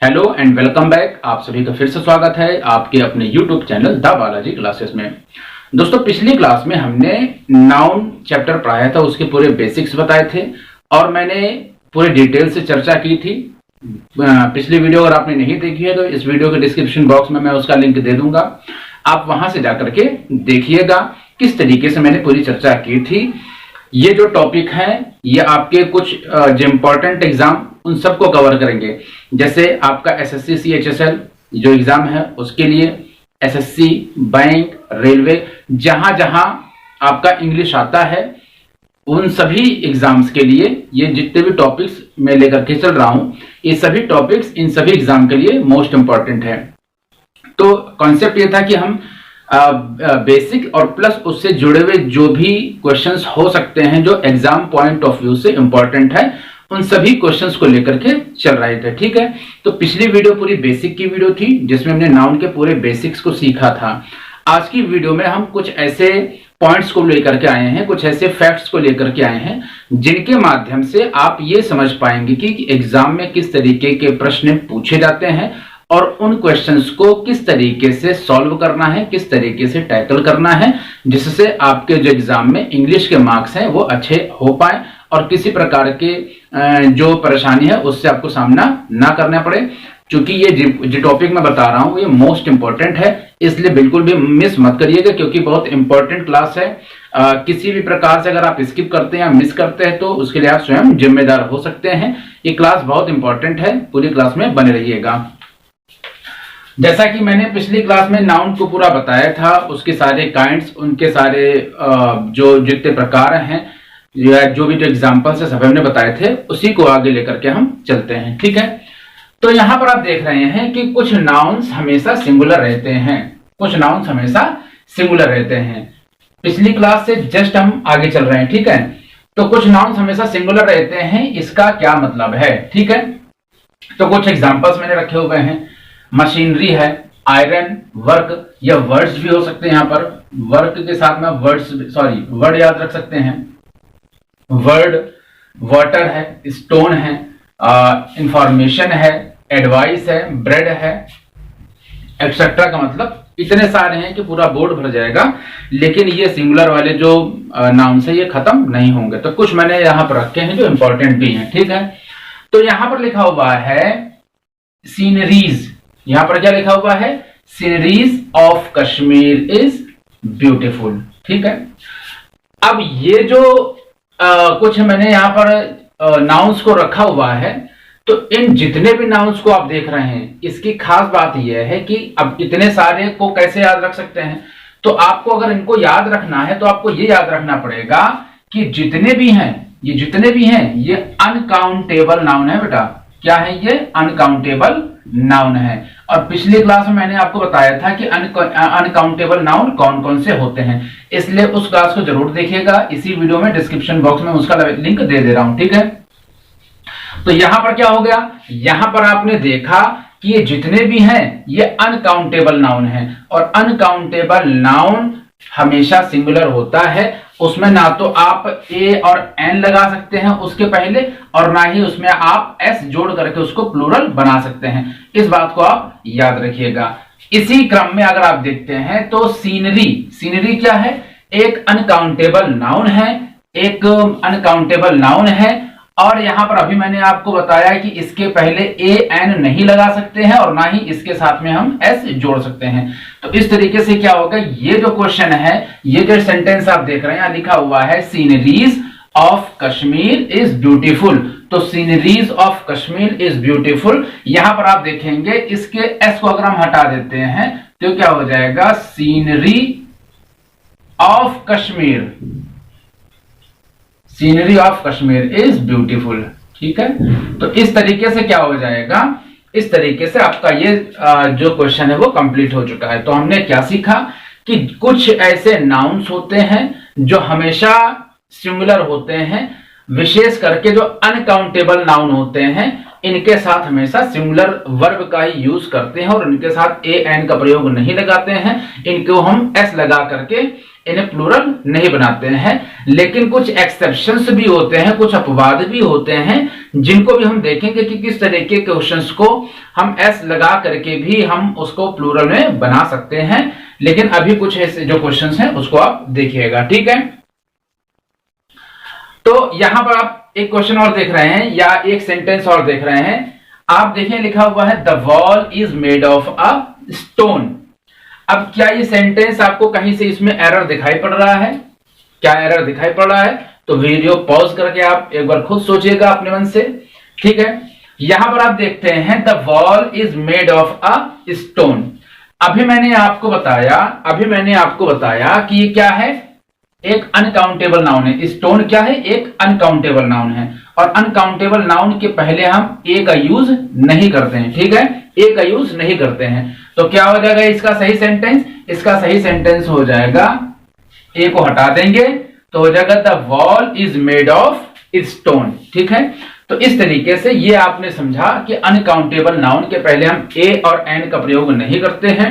Hello and welcome back. आप सभी का फिर से स्वागत है आपके अपने YouTube channel the Balaji classes में। दोस्तों, पिछली क्लास में हमने नाउन चैप्टर पढ़ाया था, उसके पूरे बेसिक्स बताए थे और मैंने पूरे डिटेल से चर्चा की थी। पिछली वीडियो अगर आपने नहीं देखी है तो इस वीडियो के डिस्क्रिप्शन बॉक्स में मैं उसका लिंक दे दूंगा, आप वहां से जाकर के देखिएगा किस तरीके से मैंने पूरी चर्चा की थी। ये जो टॉपिक है ये आपके कुछ जो इंपॉर्टेंट एग्जाम उन सबको कवर करेंगे, जैसे आपका एसएससी सीएचएसएल जो एग्जाम है उसके लिए, एसएससी, बैंक, रेलवे, जहां जहां आपका इंग्लिश आता है उन सभी एग्जाम्स के लिए ये जितने भी टॉपिक्स मैं लेकर के चल रहा हूं, ये सभी टॉपिक्स इन सभी एग्जाम के लिए मोस्ट इंपॉर्टेंट है। तो कॉन्सेप्ट ये था कि हम बेसिक और प्लस उससे जुड़े हुए जो भी क्वेश्चंस हो सकते हैं जो एग्जाम पॉइंट ऑफ व्यू से इंपॉर्टेंट है, उन सभी क्वेश्चंस को लेकर के चल रहे थे। ठीक है, तो पिछली वीडियो पूरी बेसिक की वीडियो थी जिसमें हमने नाउन के पूरे बेसिक्स को सीखा था। आज की वीडियो में हम कुछ ऐसे पॉइंट्स को लेकर के आए हैं, कुछ ऐसे फैक्ट्स को लेकर के आए हैं जिनके माध्यम से आप ये समझ पाएंगे कि एग्जाम में किस तरीके के प्रश्न पूछे जाते हैं और उन क्वेश्चंस को किस तरीके से सॉल्व करना है, किस तरीके से टैकल करना है, जिससे आपके जो एग्जाम में इंग्लिश के मार्क्स हैं वो अच्छे हो पाए और किसी प्रकार के जो परेशानी है उससे आपको सामना ना करना पड़े। क्योंकि ये जो टॉपिक मैं बता रहा हूं ये मोस्ट इंपॉर्टेंट है, इसलिए बिल्कुल भी मिस मत करिएगा क्योंकि बहुत इंपॉर्टेंट क्लास है। किसी भी प्रकार से अगर आप स्किप करते हैं या मिस करते हैं तो उसके लिए आप स्वयं जिम्मेदार हो सकते हैं। ये क्लास बहुत इंपॉर्टेंट है, पूरी क्लास में बने रहिएगा। जैसा कि मैंने पिछली क्लास में नाउन को पूरा बताया था, उसके सारे काइंड्स, उनके सारे जो जितने प्रकार हैं, जो भी जो एग्जांपल्स है सब हमने बताए थे, उसी को आगे लेकर के हम चलते हैं। ठीक है, तो यहां पर आप देख रहे हैं कि कुछ नाउन्स हमेशा सिंगुलर रहते हैं, कुछ नाउन्स हमेशा सिंगुलर रहते हैं। पिछली क्लास से जस्ट हम आगे चल रहे हैं। ठीक है, तो कुछ नाउन्स हमेशा सिंगुलर रहते हैं, इसका क्या मतलब है? ठीक है, तो कुछ एग्जाम्पल्स मैंने रखे हुए हैं। मशीनरी है, आयरन, वर्क, या वर्ड्स भी हो सकते हैं। यहाँ पर वर्क के साथ में वर्ड याद रख सकते हैं। वर्ड, वाटर है, स्टोन है, इंफॉर्मेशन है, एडवाइस है, ब्रेड है, एक्सेट्रा का मतलब इतने सारे हैं कि पूरा बोर्ड भर जाएगा। लेकिन ये सिंगुलर वाले जो नाउन से ये खत्म नहीं होंगे, तो कुछ मैंने यहाँ पर रखे हैं जो इंपॉर्टेंट भी हैं। ठीक है, तो यहाँ पर लिखा हुआ है सीनरीज। यहां पर क्या लिखा हुआ है? Sceneries of Kashmir is beautiful. ठीक है, अब ये जो कुछ मैंने यहां पर नाउन्स को रखा हुआ है, तो इन जितने भी नाउन्स को आप देख रहे हैं, इसकी खास बात यह है कि अब इतने सारे को कैसे याद रख सकते हैं? तो आपको अगर इनको याद रखना है तो आपको ये याद रखना पड़ेगा कि जितने भी हैं ये अनकाउंटेबल नाउन है। बेटा क्या है ये? अनकाउंटेबल नाउन है। और पिछली क्लास में मैंने आपको बताया था कि अनकाउंटेबल नाउन कौन कौन से होते हैं, इसलिए उस क्लास को जरूर देखिएगा। इसी वीडियो में डिस्क्रिप्शन बॉक्स में उसका लिंक दे रहा हूं। ठीक है, तो यहां पर क्या हो गया? यहां पर आपने देखा कि ये जितने भी हैं ये अनकाउंटेबल नाउन है और अनकाउंटेबल नाउन हमेशा सिंगुलर होता है। उसमें ना तो आप ए और एन लगा सकते हैं उसके पहले, और ना ही उसमें आप एस जोड़ करके उसको प्लूरल बना सकते हैं। इस बात को आप याद रखिएगा। इसी क्रम में अगर आप देखते हैं तो सीनरी क्या है? एक अनकाउंटेबल नाउन है। और यहां पर अभी मैंने आपको बताया कि इसके पहले ए एन नहीं लगा सकते हैं और ना ही इसके साथ में हम एस जोड़ सकते हैं। तो इस तरीके से क्या होगा, ये जो क्वेश्चन है, ये जो सेंटेंस आप देख रहे हैं, यहां लिखा हुआ है sceneries of Kashmir is beautiful. तो sceneries of Kashmir is beautiful, यहां पर आप देखेंगे इसके एस को अगर हम हटा देते हैं तो क्या हो जाएगा? Scenery of Kashmir is beautiful. ठीक है, तो इस तरीके से क्या हो जाएगा? इस तरीके से आपका ये जो क्वेश्चन है वो कंप्लीट हो चुका है। तो हमने क्या सीखा कि कुछ ऐसे नाउन्स होते हैं जो हमेशा सिंगुलर होते हैं, विशेष करके जो अनकाउंटेबल नाउन होते हैं इनके साथ हमेशा सिंगुलर वर्ब का ही यूज करते हैं और इनके साथ ए एन का प्रयोग नहीं लगाते हैं। इनको हम एस लगा करके इन्हें प्लूरल नहीं बनाते हैं। लेकिन कुछ एक्सेप्शंस भी होते हैं, कुछ अपवाद भी होते हैं जिनको भी हम देखेंगे कि किस तरीके के क्वेश्चंस को हम एस लगा करके भी हम उसको प्लूरल में बना सकते हैं। लेकिन अभी कुछ ऐसे जो क्वेश्चंस हैं उसको आप देखिएगा, ठीक है। तो यहां पर आप एक क्वेश्चन और देख रहे हैं या एक सेंटेंस और देख रहे हैं। आप देखें लिखा हुआ है the wall is made of a stone. अब क्या ये सेंटेंस आपको कहीं से इसमें एरर दिखाई पड़ रहा है? क्या एरर दिखाई पड़ रहा है? तो वीडियो पॉज करके आप एक बार खुद सोचिएगा अपने मन से, ठीक है। यहां पर आप देखते हैं the wall is made of a stone. अभी मैंने आपको बताया कि ये क्या है? एक अनकाउंटेबल नाउन है। स्टोन क्या है? एक अनकाउंटेबल नाउन है। और अनकाउंटेबल नाउन के पहले हम ए का यूज नहीं करते हैं, ठीक है। ए का यूज नहीं करते हैं। तो क्या हो जाएगा इसका सही सेंटेंस? इसका सही सेंटेंस हो जाएगा, ए को हटा देंगे तो हो जाएगा the wall is made of stone, ठीक है। तो इस तरीके से ये आपने समझा कि अनकाउंटेबल नाउन के पहले हम ए और एन का प्रयोग नहीं करते हैं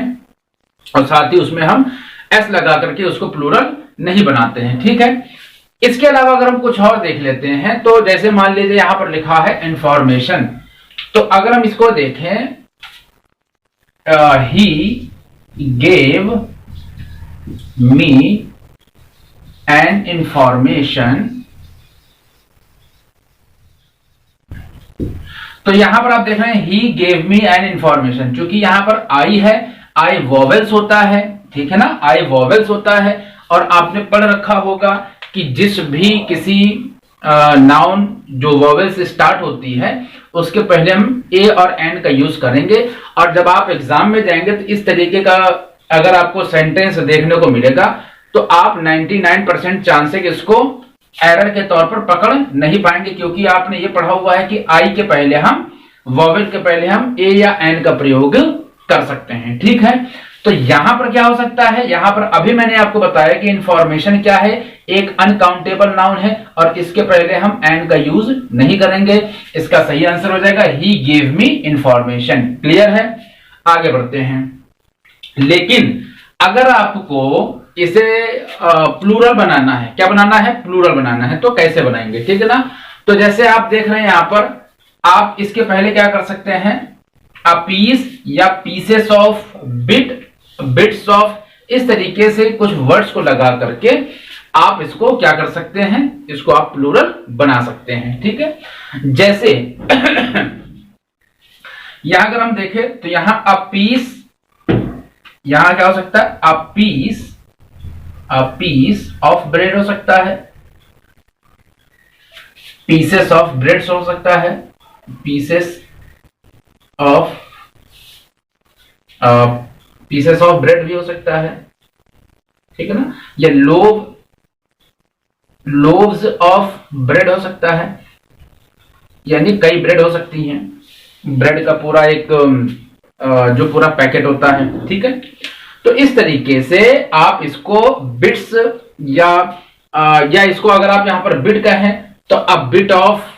और साथ ही उसमें हम एस लगा करके उसको प्लूरल नहीं बनाते हैं, ठीक है। इसके अलावा अगर हम कुछ और देख लेते हैं तो जैसे मान लीजिए यहां पर लिखा है इंफॉर्मेशन। तो अगर हम इसको देखें, he gave me an information, तो यहां पर आप देख रहे हैं he gave me an information. चूंकि यहां पर आई है, आई वोवेल्स होता है, ठीक है ना, आई वोवेल्स होता है। और आपने पढ़ रखा होगा कि जिस भी किसी नाउन जो वोवेल से स्टार्ट होती है उसके पहले हम ए और एन का यूज करेंगे। और जब आप एग्जाम में जाएंगे तो इस तरीके का अगर आपको सेंटेंस देखने को मिलेगा तो आप 99% चांस है कि इसको एरर के तौर पर पकड़ नहीं पाएंगे, क्योंकि आपने ये पढ़ा हुआ है कि आई के पहले हम वोवेल के पहले हम ए या एन का प्रयोग कर सकते हैं, ठीक है। तो यहां पर क्या हो सकता है? यहां पर अभी मैंने आपको बताया कि इंफॉर्मेशन क्या है? एक अनकाउंटेबल नाउन है और इसके पहले हम एन का यूज नहीं करेंगे। इसका सही आंसर हो जाएगा he gave me information. Clear है? आगे बढ़ते हैं। लेकिन अगर आपको इसे प्लूरल बनाना है, क्या बनाना है? प्लूरल बनाना है। तो कैसे बनाएंगे, ठीक है ना। तो जैसे आप देख रहे हैं यहां पर, आप इसके पहले क्या कर सकते हैं? अ पीस या पीसेस ऑफ, बिट्स ऑफ, इस तरीके से कुछ वर्ड्स को लगा करके आप इसको क्या कर सकते हैं? इसको आप प्लूरल बना सकते हैं, ठीक है। जैसे यहां अगर हम देखें तो यहां अ पीस, यहां क्या हो सकता है? अ पीस ऑफ ब्रेड हो सकता है, पीसेस ऑफ ब्रेड्स हो सकता है, पीसेस ऑफ ब्रेड भी हो सकता है, ठीक है ना। या लोव्स ऑफ ब्रेड हो सकता है, यानी कई ब्रेड हो सकती हैं। ब्रेड का पूरा एक जो पूरा पैकेट होता है, ठीक है। तो इस तरीके से आप इसको बिट्स या इसको अगर आप यहां पर बिट कहें तो अ बिट ऑफ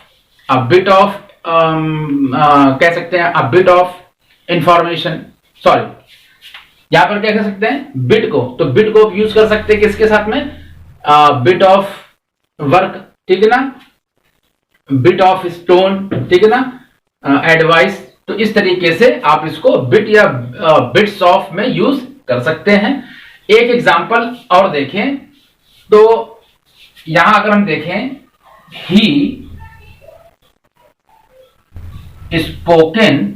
कह सकते हैं, a bit of information, sorry यहां पर क्या कह सकते हैं? बिट को, तो बिट को यूज कर सकते हैं किसके साथ में? बिट ऑफ वर्क, ठीक है ना, बिट ऑफ स्टोन, ठीक है ना, एडवाइस। तो इस तरीके से आप इसको बिट या बिट्स ऑफ में यूज कर सकते हैं। एक एग्जांपल और देखें तो यहां अगर हम देखें, ही spoken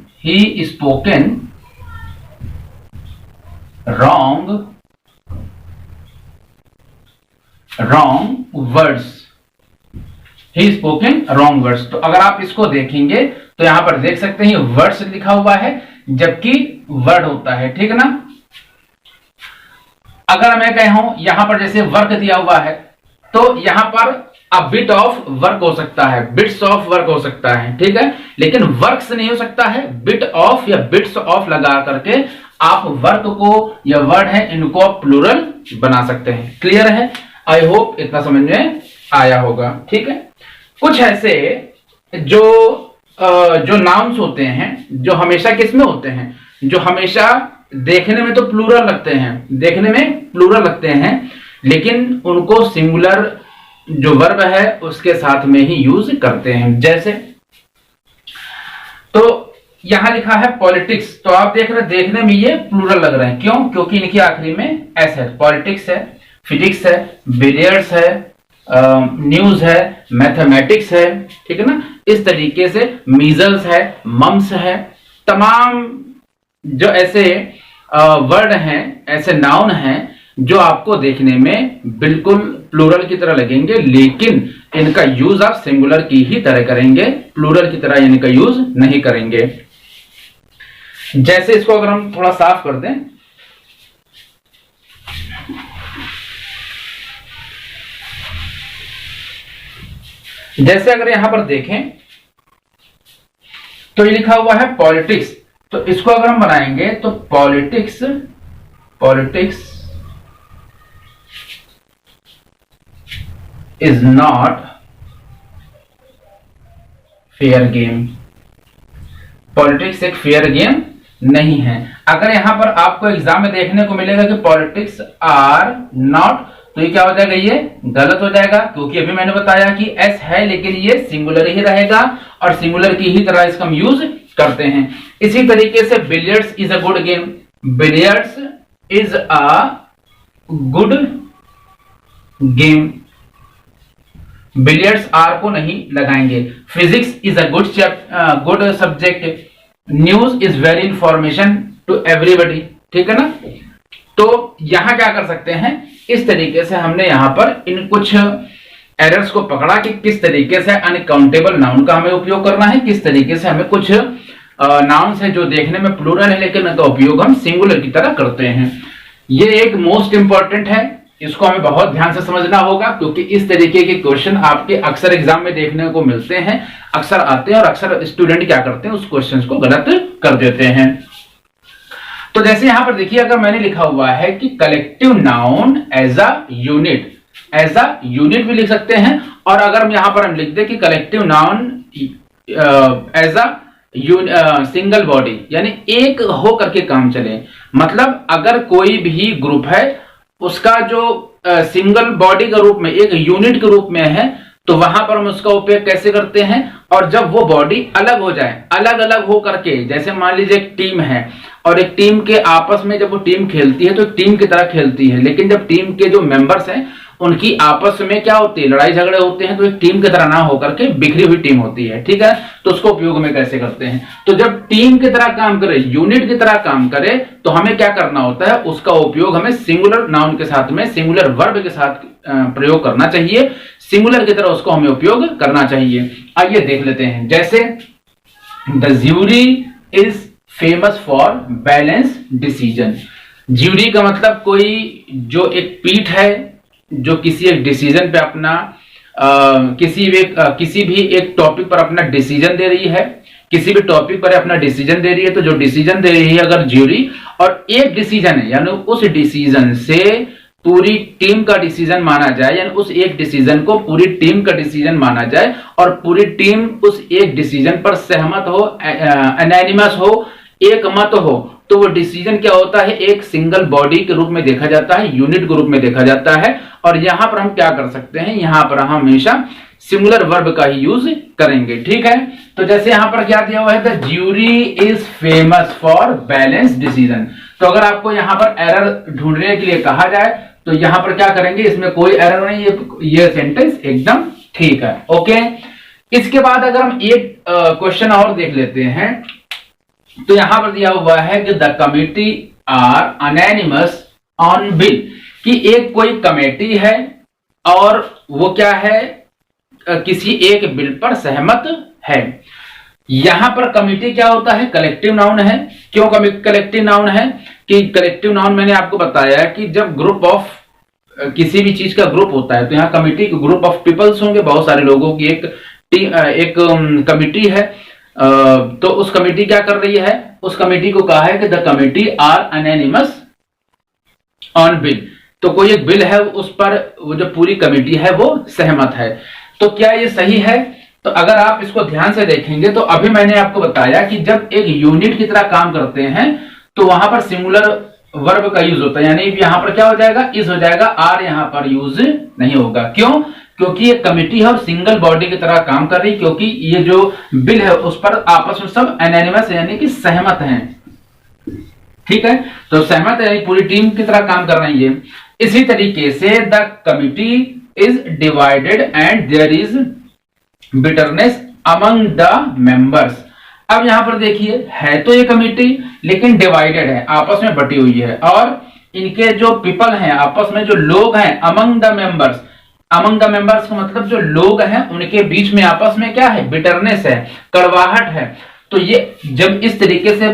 wrong words, he spoken wrong words। तो अगर आप इसको देखेंगे तो यहां पर देख सकते हैं वर्ड्स लिखा हुआ है जबकि वर्ड होता है, ठीक है ना। अगर मैं कहूं यहां पर जैसे वर्क दिया हुआ है तो यहां पर अ बिट ऑफ वर्क हो सकता है, बिट्स ऑफ वर्क हो सकता है, ठीक है। लेकिन वर्क्स नहीं हो सकता है। बिट ऑफ या बिट्स ऑफ लगा करके आप वर्क को या वर्ड है इनको प्लूरल बना सकते हैं। क्लियर है? आई होप इतना समझ में आया होगा, ठीक है। कुछ ऐसे जो नाउन्स होते हैं जो हमेशा किस में होते हैं? जो हमेशा देखने में तो प्लूरल लगते हैं, लेकिन उनको सिंगुलर जो वर्ब है उसके साथ में ही यूज करते हैं। जैसे तो यहां लिखा है पॉलिटिक्स, तो आप देख रहे हैं देखने में ये प्लूरल लग रहे हैं, क्यों? क्योंकि इनके आखिरी में एस है। पॉलिटिक्स है, फिजिक्स है, बिलियर्ड्स है, न्यूज है, मैथमेटिक्स है, ठीक है ना। इस तरीके से मीजल्स है, मम्स है, तमाम जो ऐसे वर्ड हैं, ऐसे नाउन हैं जो आपको देखने में बिल्कुल प्लूरल की तरह लगेंगे, लेकिन इनका यूज आप सिंगुलर की ही तरह करेंगे, प्लूरल की तरह इनका यूज नहीं करेंगे। जैसे इसको अगर हम थोड़ा साफ कर दें, जैसे अगर यहां पर देखें तो ये लिखा हुआ है पॉलिटिक्स, तो इसको अगर हम बनाएंगे तो politics is not fair game. Politics एक फेयर गेम नहीं है। अगर यहां पर आपको एग्जाम में देखने को मिलेगा कि पॉलिटिक्स आर नॉट, तो ये क्या हो जाएगा? ये गलत हो जाएगा, क्योंकि अभी मैंने बताया कि एस है लेकिन ये सिंगुलर ही रहेगा और सिंगुलर की ही तरह इसका हम यूज करते हैं। इसी तरीके से billiards is a good game, billiards is a good game, billiards are को नहीं लगाएंगे। Physics is a good subject, news is very information to everybody, ठीक है ना। तो यहां क्या कर सकते हैं, इस तरीके से हमने यहां पर इन कुछ एरर्स को पकड़ा कि किस तरीके से अनकाउंटेबल नाउन का हमें उपयोग करना है, किस तरीके से हमें कुछ नाउन्स है जो देखने में प्लूरल है लेकिन उनका उपयोग हम सिंगुलर की तरह करते हैं। ये एक मोस्ट इंपॉर्टेंट है, इसको हमें बहुत ध्यान से समझना होगा, क्योंकि इस तरीके के क्वेश्चन आपके अक्सर एग्जाम में देखने को मिलते हैं, अक्सर आते हैं और अक्सर स्टूडेंट क्या करते हैं, उस क्वेश्चन को गलत कर देते हैं। तो जैसे यहां पर देखिए, अगर मैंने लिखा हुआ है कि collective noun as a unit भी लिख सकते हैं, और अगर हम यहां पर हम लिख दे कि collective noun as a single body, यानी एक हो करके काम चले, मतलब अगर कोई भी ग्रुप है उसका जो सिंगल बॉडी के रूप में, एक यूनिट के रूप में है, तो वहां पर हम उसका उपयोग कैसे करते हैं, और जब वो बॉडी अलग हो जाए, अलग अलग हो करके, जैसे मान लीजिए एक टीम है और एक टीम के आपस में जब वो टीम खेलती है तो एक टीम की तरह खेलती है, लेकिन जब टीम के जो मेंबर्स हैं उनकी आपस में क्या होती है, लड़ाई झगड़े होते हैं, तो एक टीम की तरह ना होकर के बिखरी हुई टीम होती है, ठीक है। तो उसको उपयोग में कैसे करते हैं, तो जब टीम की तरह काम करे, यूनिट की तरह काम करे, तो हमें क्या करना होता है, उसका उपयोग हमें सिंगुलर नाउन के साथ में, सिंगुलर वर्ब के साथ प्रयोग करना चाहिए, सिंगुलर की तरह उसको हमें उपयोग करना चाहिए। आइए देख लेते हैं, जैसे the jury is famous for balance decision. Jury का मतलब कोई जो एक पीठ है जो किसी एक डिसीजन पे अपना किसी भी एक टॉपिक पर अपना डिसीजन दे रही है, किसी भी टॉपिक पर अपना डिसीजन दे रही है, तो जो डिसीजन दे रही है अगर ज्यूरी, और एक डिसीजन है, यानी उस डिसीजन से पूरी टीम का डिसीजन माना जाए, यानी उस एक डिसीजन को पूरी टीम का डिसीजन माना जाए, और पूरी टीम उस एक डिसीजन पर सहमत हो, एनानिमस हो, एक मत हो, तो वो डिसीजन क्या होता है, एक सिंगल बॉडी के रूप में देखा जाता है, यूनिट के रूप में देखा जाता है। और यहां पर हम क्या कर सकते हैं, यहां पर हम हमेशा सिंगुलर वर्ब का ही यूज करेंगे, ठीक है। तो जैसे यहां पर क्या दिया हुआ है, the jury is famous for balance decision. तो अगर आपको यहां पर एरर ढूंढने के लिए कहा जाए तो यहां पर क्या करेंगे, इसमें कोई एरर नहीं, ये सेंटेंस एकदम ठीक है, ओके। इसके बाद अगर हम एक क्वेश्चन और देख लेते हैं, तो यहां पर दिया हुआ है कि the committee are unanimous on bill, कि एक कोई कमेटी है और वो क्या है, किसी एक बिल पर सहमत है। यहां पर कमिटी क्या होता है, कलेक्टिव नाउन है। क्यों कलेक्टिव नाउन है, कि कलेक्टिव नाउन मैंने आपको बताया कि जब ग्रुप ऑफ किसी भी चीज का ग्रुप होता है, तो यहाँ कमिटी ग्रुप ऑफ पीपल्स होंगे, बहुत सारे लोगों की एक कमिटी है। तो उस कमेटी क्या कर रही है, उस कमेटी को कहा है कि the committee are unanimous on bill, तो कोई एक बिल है उस पर वो जो पूरी कमेटी है वो सहमत है। तो क्या ये सही है, तो अगर आप इसको ध्यान से देखेंगे तो अभी मैंने आपको बताया कि जब एक यूनिट की तरह काम करते हैं तो वहां पर सिंगुलर वर्ब का यूज होता है, यानी यहां पर क्या हो जाएगा, इज हो जाएगा, आर यहां पर यूज नहीं होगा। क्यों, क्योंकि ये कमिटी है और सिंगल बॉडी की तरह काम कर रही, क्योंकि ये जो बिल है उस पर आपस में सब एनोनिमस यानी कि सहमत हैं। ठीक है, तो सहमत है, पूरी टीम की तरह काम कर रही है। इसी तरीके से the committee is divided and there is bitterness among the members. अब यहां पर देखिए, है तो ये कमिटी लेकिन डिवाइडेड है, आपस में बटी हुई है, और इनके जो पीपल हैं, आपस में जो लोग हैं, among the members, among the members का मतलब जो लोग हैं उनके बीच में आपस में क्या है, बिटरनेस है, कड़वाहट है। तो ये जब इस तरीके से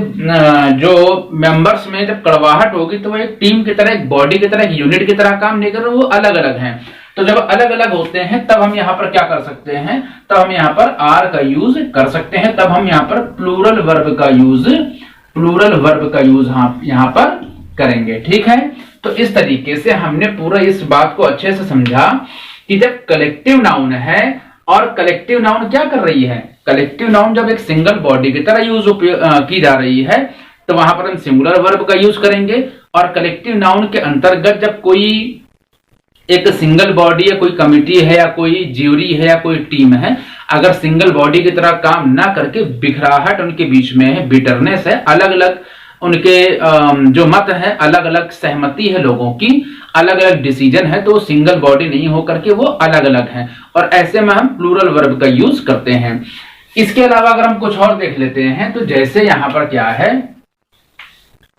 जो मेंबर्स में जब कड़वाहट होगी तो वो एक टीम की तरह, एक बॉडी की तरह, एक यूनिट की तरह काम नहीं कर रहे, वो अलग अलग हैं। तो जब अलग अलग होते हैं तब हम यहाँ पर क्या कर सकते हैं, तब हम यहाँ पर आर का यूज कर सकते हैं, तब हम यहाँ पर प्लूरल वर्ब का यूज यहाँ पर करेंगे। ठीक है, तो इस तरीके से हमने पूरा इस बात को अच्छे से समझा कि जब कलेक्टिव नाउन है, और कलेक्टिव नाउन क्या कर रही है, कलेक्टिव नाउन जब एक सिंगल बॉडी की तरह यूज की जा रही है तो वहां पर हम सिंगुलर वर्ब का यूज करेंगे। और कलेक्टिव नाउन के अंतर्गत जब कोई एक सिंगल बॉडी या कोई कमिटी है या कोई ज्यूरी है या कोई टीम है, अगर सिंगल बॉडी की तरह काम ना करके बिखराहट उनके बीच में है, बिटरनेस है, अलग अलग उनके जो मत है, अलग अलग सहमति है लोगों की, अलग अलग डिसीजन है, तो सिंगल बॉडी नहीं होकर के वो अलग अलग हैं, और ऐसे में हम प्लूरल वर्ब का यूज करते हैं। इसके अलावा अगर हम कुछ और देख लेते हैं तो जैसे यहां पर क्या है,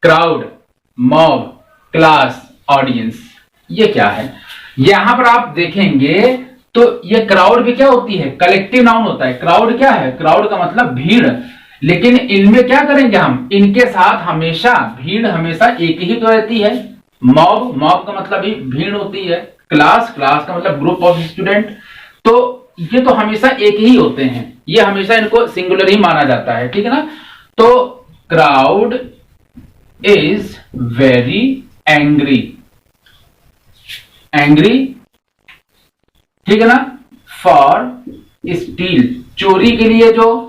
क्राउड, मॉब, क्लास, ऑडियंस, ये क्या है, यहां पर आप देखेंगे तो ये क्राउड भी क्या होती है, कलेक्टिव नाउन होता है। क्राउड क्या है, क्राउड का मतलब भीड़, लेकिन इनमें क्या करेंगे हम, इनके साथ हमेशा भीड़ हमेशा एक ही तो रहती है। मॉब, मॉब का मतलब भी भीड़ होती है। क्लास, क्लास का मतलब ग्रुप ऑफ स्टूडेंट, तो ये तो हमेशा एक ही होते हैं, ये हमेशा इनको सिंगुलर ही माना जाता है। ठीक है ना, तो crowd is very angry, angry, ठीक है ना, फॉर स्टील, चोरी के लिए जो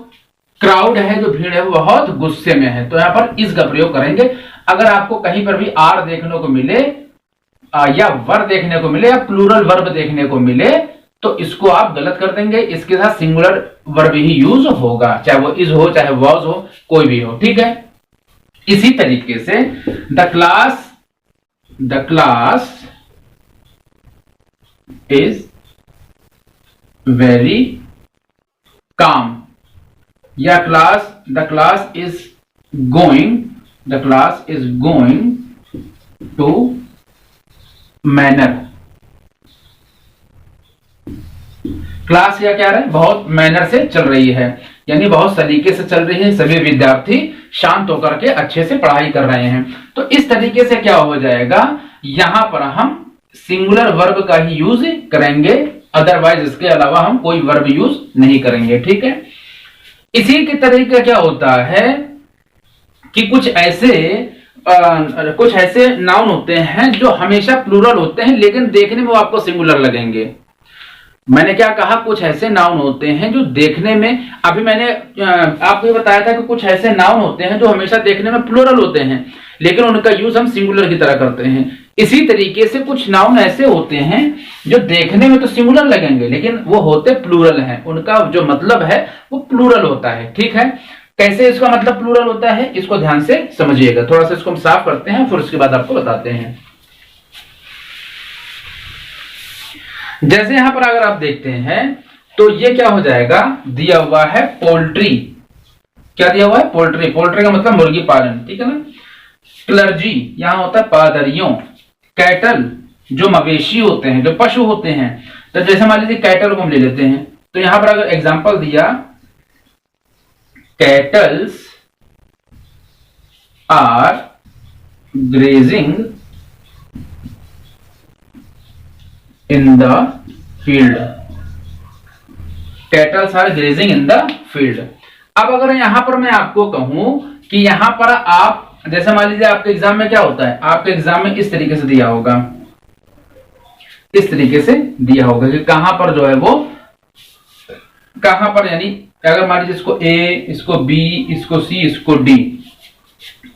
क्राउड है, जो भीड़ है, वो बहुत गुस्से में है, तो यहां पर इस का प्रयोग करेंगे। अगर आपको कहीं पर भी आर देखने को मिले या वर देखने को मिले या प्लूरल वर्ब देखने को मिले तो इसको आप गलत कर देंगे, इसके साथ सिंगुलर वर्ब ही यूज होगा, चाहे वो इज हो चाहे वॉज हो, कोई भी हो। ठीक है, इसी तरीके से the class is very calm, या the class is going to manner. Class क्या कह रहे हैं, बहुत मैनर से चल रही है, यानी बहुत सलीके से चल रही है, सभी विद्यार्थी शांत होकर के अच्छे से पढ़ाई कर रहे हैं। तो इस तरीके से क्या हो जाएगा, यहां पर हम सिंगुलर वर्ब का ही यूज करेंगे, अदरवाइज इसके अलावा हम कोई वर्ब यूज नहीं करेंगे। ठीक है, इसी के तरीके क्या होता है कि कुछ ऐसे नाउन होते हैं जो हमेशा प्लूरल होते हैं लेकिन देखने में वो आपको सिंगुलर लगेंगे। मैंने क्या कहा, कुछ ऐसे नाउन होते हैं जो देखने में, अभी मैंने आपको ये बताया था कि कुछ ऐसे नाउन होते हैं जो हमेशा देखने में प्लूरल होते हैं लेकिन उनका यूज हम सिंगुलर की तरह करते हैं। इसी तरीके से कुछ नाउन ऐसे होते हैं जो देखने में तो सिंगुलर लगेंगे लेकिन वो होते प्लूरल हैं, उनका जो मतलब है वो प्लूरल होता है। ठीक है, कैसे इसका मतलब प्लूरल होता है इसको ध्यान से समझिएगा। थोड़ा सा इसको हम साफ करते हैं फिर उसके बाद आपको बताते हैं। जैसे यहां पर अगर आप देखते हैं तो ये क्या हो जाएगा, दिया हुआ है पोल्ट्री, क्या दिया हुआ है, पोल्ट्री, पोल्ट्री का मतलब मुर्गी पालन। ठीक है ना, क्लर्जी यहां होता है पादरियों, कैटल जो मवेशी होते हैं, जो पशु होते हैं, तो जैसे मान लीजिए कैटल को हम ले लेते हैं तो यहां पर अगर एग्जांपल दिया, cattles are grazing in the field, cattles are grazing in the field. अब अगर यहां पर मैं आपको कहूं कि यहां पर आप, जैसे मान लीजिए आपके एग्जाम में क्या होता है, आपके एग्जाम में इस तरीके से दिया होगा, इस तरीके से दिया होगा कि कहां पर जो है वो, कहां पर, यानी अगर मान लीजिए इसको ए, इसको बी, इसको सी, इसको डी,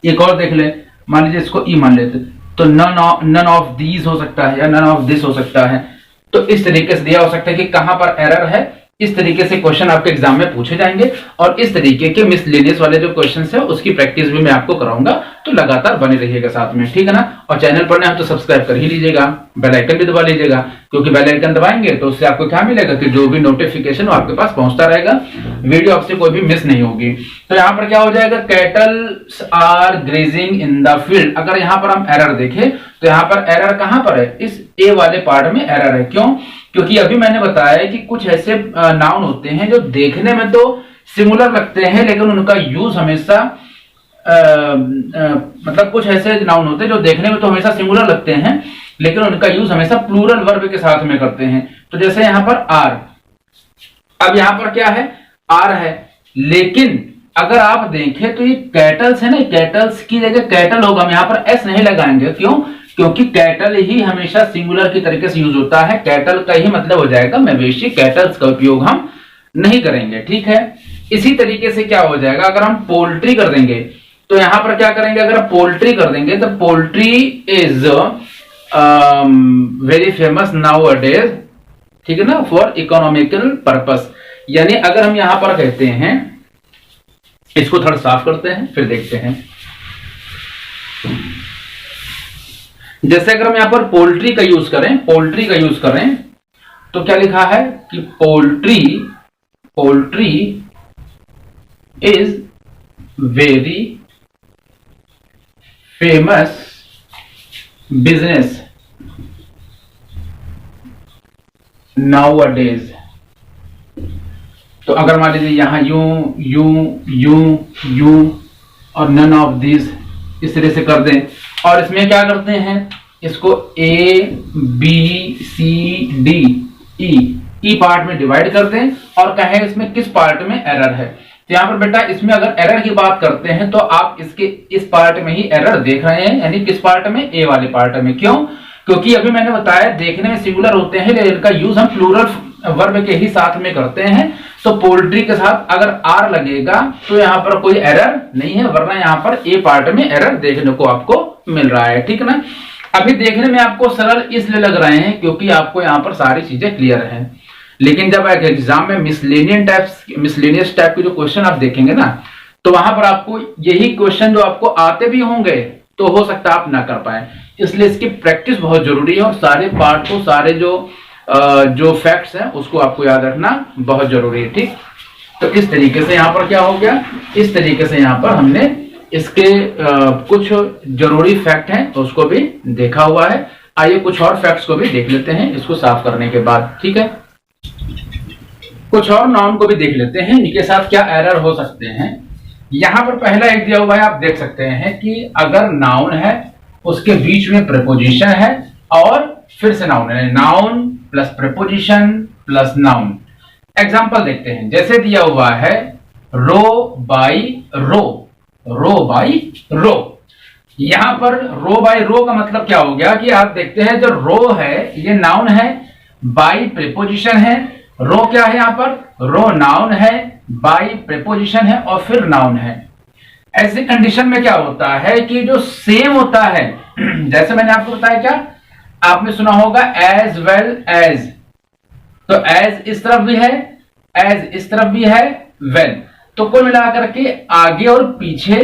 एक और देख ले, मान लीजिए इसको ई मान लेते, तो नन ऑफ दीज हो सकता है या नन ऑफ दिस हो सकता है। तो इस तरीके से दिया हो सकता है कि कहां पर एरर है। इस तरीके से क्वेश्चन आपके एग्जाम में पूछे जाएंगे और इस तरीके के मिसलेनियस वाले जो क्वेश्चंस है उसकी प्रैक्टिस भी मैं आपको कराऊंगा। तो लगातार बने रहिएगा साथ में, ठीक है ना। और चैनल पर नए हैं तो सब्सक्राइब कर ही लीजिएगा, बेल आइकन भी दबा लीजिएगा, क्योंकि बेल आइकन दबाएंगे तो उससे आपको क्या मिलेगा कि जो भी नोटिफिकेशन आपके पास पहुंचता रहेगा, वीडियो आपसे कोई भी मिस नहीं होगी। तो यहाँ पर क्या हो जाएगा, cattles are grazing in the field. अगर यहाँ पर हम एरर देखें तो यहाँ पर एरर कहां पर है, इस ए वाले पार्ट में एरर है। क्यों? क्योंकि अभी मैंने बताया कि कुछ ऐसे नाउन होते हैं जो देखने में तो सिमिलर लगते हैं लेकिन उनका यूज हमेशा मतलब कुछ ऐसे नाउन होते हैं जो देखने में तो हमेशा सिंगुलर लगते हैं लेकिन उनका यूज हमेशा प्लूरल वर्ब के साथ में करते हैं। तो जैसे यहां पर आर, अब यहां पर क्या है, आर है, लेकिन अगर आप देखें तो ये कैटल्स है ना, कैटल्स की जगह कैटल होगा, हम यहां पर एस नहीं लगाएंगे। क्यों? क्योंकि कैटल ही हमेशा सिंगुलर की तरीके से यूज होता है, कैटल का ही मतलब हो जाएगा मवेशी, कैटल्स का उपयोग हम नहीं करेंगे, ठीक है। इसी तरीके से क्या हो जाएगा, अगर हम पोल्ट्री कर देंगे तो यहां पर क्या करेंगे, अगर पोल्ट्री कर देंगे तो poultry is very famous now a days, ठीक है ना, फॉर इकोनॉमिकल पर्पस। यानी अगर हम यहां पर कहते हैं, इसको थोड़ा साफ करते हैं फिर देखते हैं। जैसे अगर हम यहां पर पोल्ट्री का यूज करें, पोल्ट्री का यूज करें तो क्या लिखा है कि poultry is very famous business now a days. तो अगर मान लीजिए यहां यू और नन ऑफ दिस इस तरह से कर दें और इसमें क्या करते हैं, इसको A B C D E part में डिवाइड कर दें और कहें इसमें किस पार्ट में एरर है। तो यहां पर बेटा इसमें अगर एरर की बात करते हैं तो आप इसके इस पार्ट में ही एरर देख रहे हैं, यानी किस पार्ट में, ए वाले पार्ट में। क्यों? क्योंकि अभी मैंने बताया देखने में सिंगुलर होते हैं लेकिन इनका यूज हम प्लूरल वर्ब के ही साथ में करते हैं। तो पोल्ट्री के साथ अगर आर लगेगा तो यहां पर कोई एरर नहीं है, वरना यहां पर ए पार्ट में एरर देखने को आपको मिल रहा है, ठीक ना। अभी देखने में आपको सरल इसलिए लग रहे हैं क्योंकि आपको यहां पर सारी चीजें क्लियर हैं, लेकिन जब एग्जाम में मिसलेनियस टाइप के जो क्वेश्चन आप देखेंगे ना तो वहां पर आपको यही क्वेश्चन जो आपको आते भी होंगे तो हो सकता है आप ना कर पाए। इसलिए इसकी प्रैक्टिस बहुत जरूरी है और सारे पार्ट को, सारे जो फैक्ट्स हैं उसको आपको याद रखना बहुत जरूरी है, ठीक। तो इस तरीके से यहां पर क्या हो गया, इस तरीके से यहां पर हमने इसके कुछ जरूरी फैक्ट हैं तो उसको भी देखा हुआ है। आइए कुछ और फैक्ट्स को भी देख लेते हैं इसको साफ करने के बाद, ठीक है। कुछ और नाउन को भी देख लेते हैं, इनके साथ क्या एरर हो सकते हैं। यहां पर पहला एक दिया हुआ है, आप देख सकते हैं कि अगर नाउन है उसके बीच में प्रीपोजिशन है और फिर से नाउन है, noun plus preposition plus noun. Example देखते हैं, जैसे दिया हुआ है रो by rho, row by rho. यहां पर रो बाई रो का मतलब क्या हो गया कि आप देखते हैं जो रो है ये नाउन है, बाई प्रीपोजिशन है, रो क्या है, यहां पर रो नाउन है, बाई प्रीपोजिशन है और फिर नाउन है। ऐसी कंडीशन में क्या होता है कि जो सेम होता है जैसे मैंने आपको बताया, क्या आपने सुना होगा एज वेल एज, तो एज इस तरफ भी है, एज इस तरफ भी है, वेल, तो कुल मिलाकर के आगे और पीछे।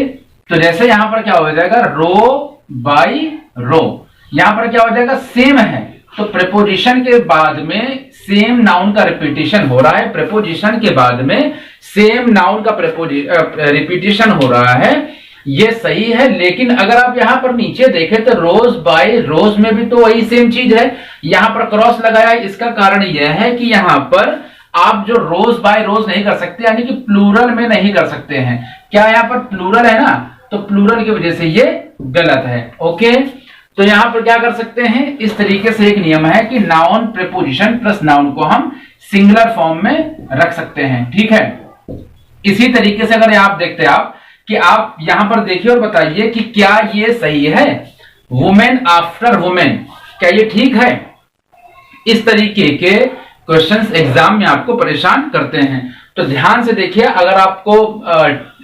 तो जैसे यहां पर क्या हो जाएगा, रो बाई रो, यहां पर क्या हो जाएगा, सेम है, तो प्रीपोजिशन के बाद में सेम नाउन का रिपीटिशन हो रहा है, प्रीपोजिशन के बाद में सेम नाउन का रिपीटिशन हो रहा है, ये सही है। लेकिन अगर आप यहां पर नीचे देखें तो रोज बाय रोज में भी तो वही सेम चीज है, यहां पर क्रॉस लगाया, इसका कारण यह है कि यहां पर आप जो रोज बाय रोज नहीं कर सकते, यानी कि प्लूरल में नहीं कर सकते हैं। क्या यहां पर प्लूरल है ना, तो प्लूरल की वजह से ये गलत है, ओके। तो यहां पर क्या कर सकते हैं, इस तरीके से एक नियम है कि नाउन प्रीपोजिशन प्लस नाउन को हम सिंगुलर फॉर्म में रख सकते हैं, ठीक है। इसी तरीके से अगर आप देखते हैं कि आप यहां पर देखिए और बताइए कि क्या ये सही है, वुमेन आफ्टर वुमेन, क्या ये ठीक है। इस तरीके के क्वेश्चंस एग्जाम में आपको परेशान करते हैं, तो ध्यान से देखिए। अगर आपको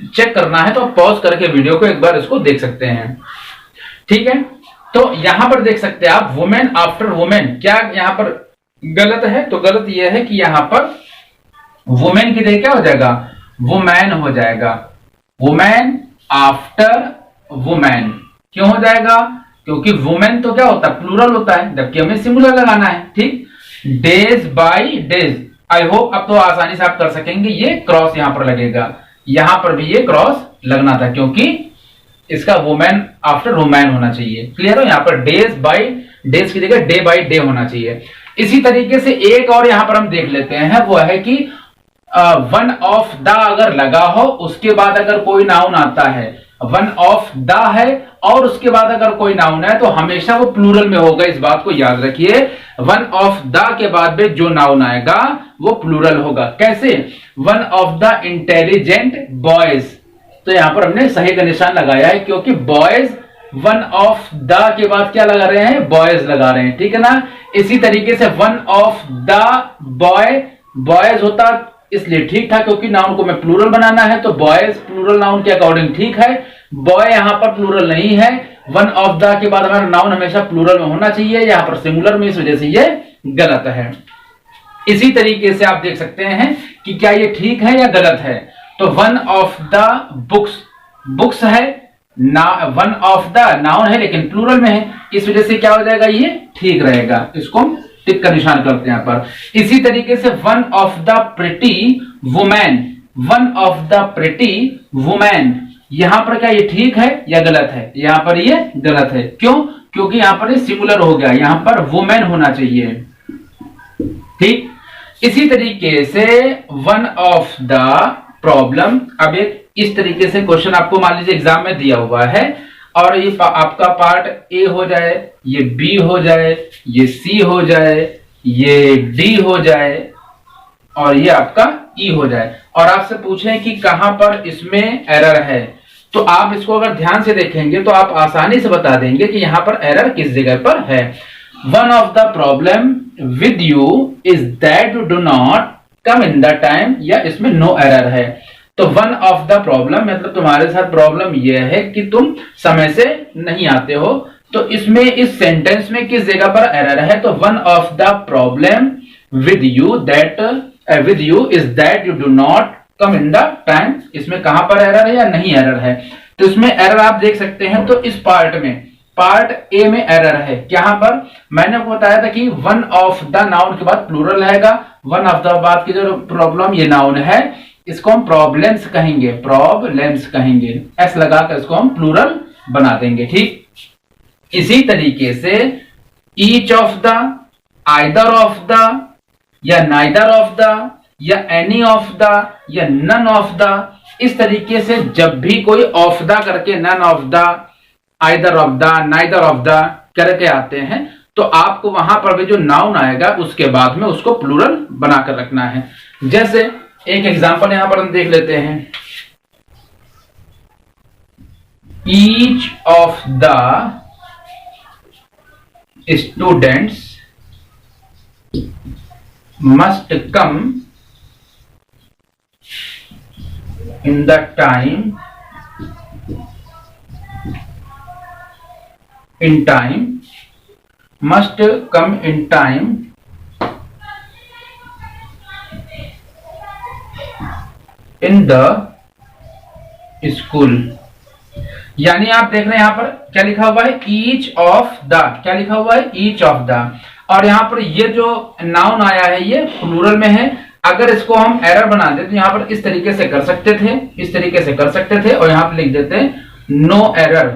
चेक करना है तो आप पॉज करके वीडियो को एक बार इसको देख सकते हैं, ठीक है। तो यहां पर देख सकते हैं आप वुमेन आफ्टर वुमेन, क्या यहां पर गलत है। तो गलत यह है कि यहां पर वुमेन की जगह क्या हो जाएगा, वुमैन हो जाएगा। वुमेन आफ्टर वुमेन क्यों हो जाएगा, क्योंकि वुमेन तो क्या होता है, प्लूरल होता है, जबकि हमें सिंगुलर लगाना है। ठीक, days by days. I hope अब तो आसानी से आप कर सकेंगे। ये क्रॉस यहां पर लगेगा, यहां पर भी ये क्रॉस लगना था, क्योंकि इसका वुमेन आफ्टर वुमेन होना चाहिए। क्लियर हो, यहां पर डेज बाय डेज की जगह डे बाय डे होना चाहिए। इसी तरीके से एक और यहां पर हम देख लेते हैं, वो है कि वन ऑफ द अगर लगा हो, उसके बाद अगर कोई नाउन आता है, वन ऑफ द है और उसके बाद अगर कोई नाउन है, तो हमेशा वो प्लूरल में होगा। इस बात को याद रखिए, वन ऑफ द के बाद में जो नाउन आएगा वो प्लूरल होगा। कैसे, one of the intelligent boys. तो यहां पर हमने सही का निशान लगाया है, क्योंकि बॉयज वन ऑफ द के बाद क्या लगा रहे हैं, बॉयज लगा रहे हैं। ठीक है ना। इसी तरीके से one of the boy, boys होता इसलिए ठीक था क्योंकि नाउन को मैं प्लूरल बनाना है, तो बॉयज प्लूरल नाउन के अकॉर्डिंग ठीक है। बॉय यहां पर प्लूरल नहीं है, वन ऑफ द के बाद हमारा नाउन हमेशा प्लूरल में होना चाहिए, यहां पर सिंगुलर में, इस वजह से ये गलत है। इसी तरीके से आप देख सकते हैं कि क्या ये ठीक है या गलत है। तो one of the books, books है ना, वन ऑफ द नाउन है लेकिन प्लूरल में है, इस वजह से क्या हो जाएगा, ये ठीक रहेगा। इसको टिक का निशान करते हैं यहां पर। इसी तरीके से one of the pretty women, one of the pretty women, यहां पर क्या ये ठीक है या गलत है, यहां पर ये गलत है। क्यों, क्योंकि यहां पर ये सिंगुलर हो गया, यहां पर वुमेन होना चाहिए। ठीक, इसी तरीके से वन ऑफ द प्रॉब्लम। अब एक इस तरीके से क्वेश्चन आपको मान लीजिए एग्जाम में दिया हुआ है, और ये आपका पार्ट ए हो जाए, ये बी हो जाए, ये सी हो जाए, ये डी हो जाए, और ये आपका ई हो जाए, और आपसे पूछें कि कहां पर इसमें एरर है, तो आप इसको अगर ध्यान से देखेंगे तो आप आसानी से बता देंगे कि यहां पर एरर किस जगह पर है। One of the problem with you is that you do not come in the time, या इसमें नो एरर है। तो वन ऑफ द प्रॉब्लम मतलब तुम्हारे साथ प्रॉब्लम यह है कि तुम समय से नहीं आते हो। तो इसमें इस सेंटेंस में किस जगह पर एरर है, तो one of the problem with you that with you is that you do not come in the time, इसमें कहां पर एरर है या नहीं एरर है। तो इसमें एरर आप देख सकते हैं, तो इस पार्ट में, पार्ट ए में एरर है। यहां पर मैंने आपको बताया था कि वन ऑफ द नाउन के बाद प्लूरल रहेगा, वन ऑफ द बाद की जो प्रॉब्लम ये नाउन है, इसको हम प्रॉब्लम्स कहेंगे, प्रॉब्लम्स कहेंगे, एस लगाकर इसको हम प्लूरल बना देंगे। ठीक, इसी तरीके से each of the, either of the, या नाइदर ऑफ द, या एनी ऑफ द, या नन ऑफ द, इस तरीके से जब भी कोई ऑफ द करके, none of the, either of the, neither of the करके आते हैं, तो आपको वहां पर भी जो नाउन आएगा उसके बाद में उसको प्लूरल बनाकर रखना है। जैसे एक एग्जांपल यहां पर हम देख लेते हैं, each of the students must come in the time, in time, must come in time in the school. यानी आप देख रहे हैं यहां पर क्या लिखा हुआ है, ईच ऑफ द, क्या लिखा हुआ है, ईच ऑफ द, और यहां पर ये जो नाउन आया है ये प्लूरल में है। अगर इसको हम एरर बना देते तो यहां पर इस तरीके से कर सकते थे, इस तरीके से कर सकते थे, और यहां पर लिख देते नो एरर।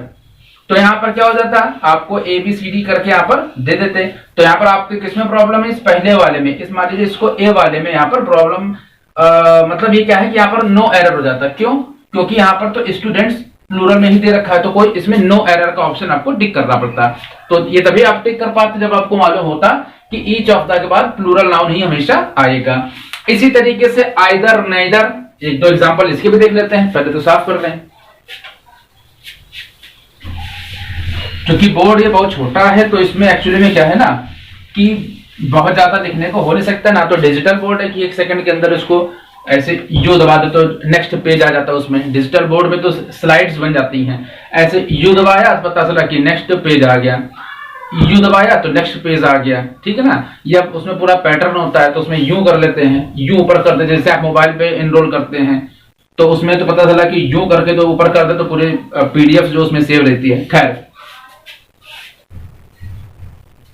तो यहां पर क्या हो जाता, आपको ए बी सी डी करके यहां पर दे देते। तो यहां पर आपके किसमें प्रॉब्लम है, इस पहले वाले में, इस मान लीजिए इसको ए वाले में यहां पर प्रॉब्लम, मतलब ये क्या है कि यहाँ पर नो एरर हो जाता है। क्यों, क्योंकि यहाँ पर तो स्टूडेंट्स प्लूरल में ही दे रखा है, तो कोई इसमें नो एरर का ऑप्शन आपको टिक करना पड़ता है। तो ये तभी आप टिक कर पाते जब आपको मालूम होता कि ईच ऑफ द के बाद प्लूरल नाउन ही हमेशा आएगा। इसी तरीके से आइदर, नाइदर, एक दो एग्जांपल इसके भी देख लेते हैं, पहले तो साफ कर लें। क्योंकि बोर्ड ये बहुत छोटा है, तो इसमें एक्चुअली में क्या है ना कि बहुत ज्यादा लिखने को हो नहीं सकता, ना तो डिजिटल बोर्ड है कि एक सेकंड के अंदर इसको ऐसे यू दबा दे तो नेक्स्ट पेज आ जाता है। उसमें डिजिटल बोर्ड में तो स्लाइड्स बन जाती हैं, ऐसे यू दबाया पता चला कि नेक्स्ट पेज आ गया। यू दबाया तो नेक्स्ट पेज आ गया, ठीक है ना। या उसमें पूरा पैटर्न होता है तो उसमें यू कर लेते हैं, यू ऊपर कर देते, जैसे आप मोबाइल पे एनरोल करते हैं तो उसमें तो पता चला कि यू करके तो ऊपर कर दे तो पूरे पीडीएफ जो उसमें सेव रहती है। खैर,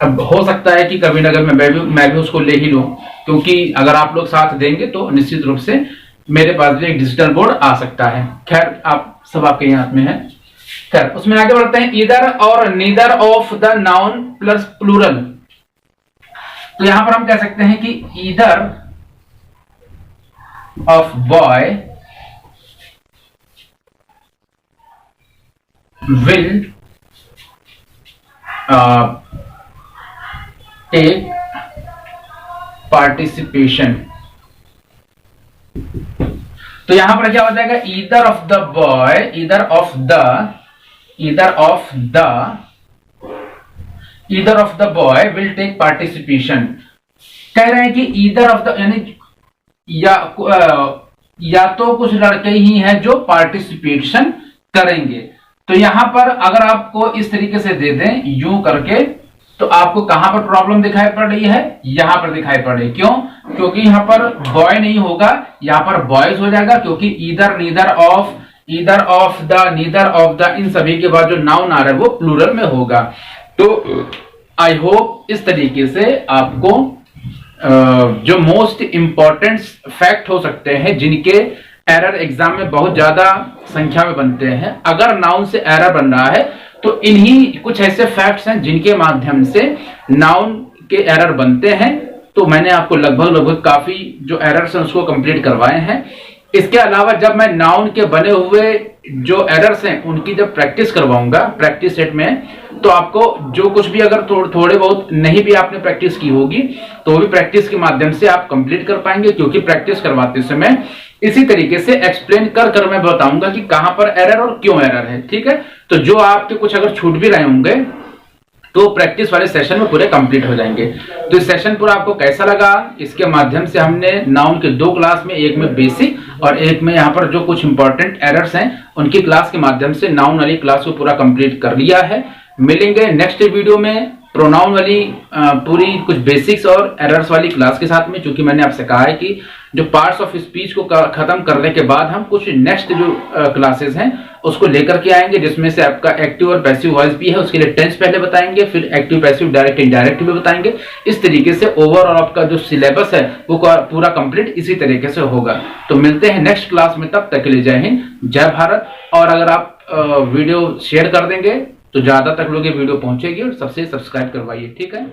अब हो सकता है कि कभी ना कभी मैं भी उसको ले ही लूं, क्योंकि अगर आप लोग साथ देंगे तो निश्चित रूप से मेरे पास भी एक डिजिटल बोर्ड आ सकता है। खैर, आप सब आपके हाथ में है। खैर, उसमें आगे बढ़ते हैं। ईदर और neither of the noun plus plural. तो यहां पर हम कह सकते हैं कि either of boy will take participation. तो यहां पर क्या हो जाएगा, either of the boy, either of the boy will take participation. कह रहे हैं कि ईदर ऑफ द यानी या तो कुछ लड़के ही हैं जो पार्टिसिपेशन करेंगे। तो यहां पर अगर आपको इस तरीके से दे दें यूं करके, तो आपको कहां पर प्रॉब्लम दिखाई पड़ रही है, यहां पर दिखाई पड़ रही है। क्यों? क्योंकि यहां पर बॉय नहीं होगा, यहां पर बॉयज हो जाएगा, क्योंकि either, neither of, neither of the, इन सभी के बाद जो नाउन आ रहा है वो प्लूरल में होगा। तो आई होप इस तरीके से आपको जो मोस्ट इंपॉर्टेंट फैक्ट हो सकते हैं, जिनके एरर एग्जाम में बहुत ज्यादा संख्या में बनते हैं, अगर नाउन से एरर बन रहा है तो इन्हीं कुछ ऐसे फैक्ट्स हैं जिनके माध्यम से नाउन के एरर बनते हैं। तो मैंने आपको लगभग काफी जो एरर्स हैं उसको कंप्लीट करवाए हैं। इसके अलावा जब मैं नाउन के बने हुए जो एरर्स हैं उनकी जब प्रैक्टिस करवाऊंगा प्रैक्टिस सेट में, तो आपको जो कुछ भी अगर थोड़े बहुत नहीं भी आपने प्रैक्टिस की होगी तो वो भी प्रैक्टिस के माध्यम से आप कंप्लीट कर पाएंगे, क्योंकि प्रैक्टिस करवाते समय इसी तरीके से एक्सप्लेन कर मैं बताऊंगा कि कहां पर एरर और क्यों एरर है, ठीक है। तो जो आपके कुछ अगर छूट भी रहे होंगे तो प्रैक्टिस वाले सेशन में पूरे कंप्लीट हो जाएंगे। तो इस सेशन पूरा आपको कैसा लगा, इसके माध्यम से हमने नाउन के 2 क्लास में, एक में बेसिक और एक में यहाँ पर जो कुछ इंपॉर्टेंट एरर्स हैं उनकी क्लास के माध्यम से नाउन वाली क्लास को पूरा कंप्लीट कर लिया है। मिलेंगे नेक्स्ट वीडियो में प्रोनाउन वाली पूरी कुछ बेसिक्स और एरर्स वाली क्लास के साथ में, क्योंकि मैंने आपसे कहा है कि जो पार्ट्स ऑफ स्पीच को खत्म करने के बाद हम कुछ नेक्स्ट जो क्लासेस हैं उसको लेकर के आएंगे, जिसमें से आपका एक्टिव और पैसिव वॉइस भी है। उसके लिए टेंस पहले बताएंगे, फिर एक्टिव, पैसिव, डायरेक्ट, इनडायरेक्ट भी बताएंगे। इस तरीके से ओवरऑल आपका जो सिलेबस है वो पूरा कंप्लीट इसी तरीके से होगा। तो मिलते हैं नेक्स्ट क्लास में, तब तक के लिए जय हिंद, जय भारत। और अगर आप वीडियो शेयर कर देंगे तो ज्यादा तक लोग ये वीडियो पहुंचेगी, और सबसे सब्सक्राइब करवाइए, ठीक है।